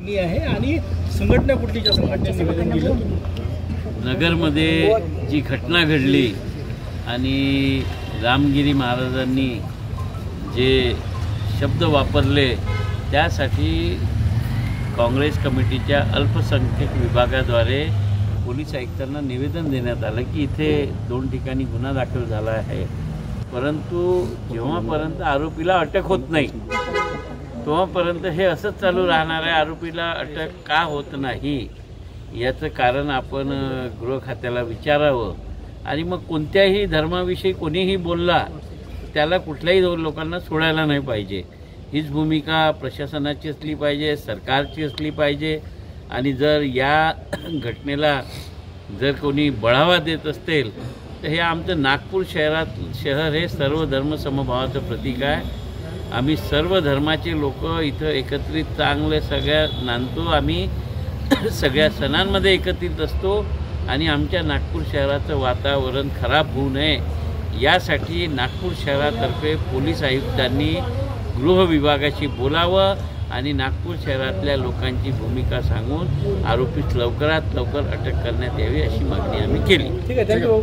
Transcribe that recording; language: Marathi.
कुठली आहे आणि संघटना कुठलीच्या संघटनेने निवेदन दिलं? नगरमध्ये जी घटना घडली आणि रामगिरी महाराजांनी जे शब्द वापरले त्यासाठी काँग्रेस कमिटीच्या अल्पसंख्याक विभागाद्वारे पोलीस आयुक्तांना निवेदन देण्यात आलं की इथे 2 ठिकाणी गुन्हा दाखल झाला आहे, परंतु जेव्हापर्यंत आरोपीला अटक होत नाही तेव्हापर्यंत हे असंच चालू राहणार आहे. आरोपीला अटक का होत नाही याचं कारण आपण गृह खात्याला विचारावं आणि मग कोणत्याही धर्माविषयी कोणीही बोलला त्याला कुठल्याही लोकांना सोडायला नाही पाहिजे. हीच भूमिका प्रशासनाची असली पाहिजे, सरकारची असली पाहिजे. आणि जर या घटनेला जर कोणी बढावा देत असेल तर हे आमचं नागपूर शहर हे सर्व धर्म समभावाचं प्रतीक आहे. आम्ही सर्व धर्माचे लोक इथं एकत्रित चांगले सगळ्या नांदतो, आम्ही सगळ्या सणांमध्ये एकत्रित असतो आणि आमच्या नागपूर शहराचं वातावरण खराब होऊ नये यासाठी नागपूर शहरातर्फे पोलीस आयुक्तांनी गृह विभागाशी बोलावं आणि नागपूर शहरातल्या लोकांची भूमिका सांगून आरोपीस लवकरात लवकर अटक करण्यात यावी अशी मागणी आम्ही केली. ठीक आहे, थँक्यू.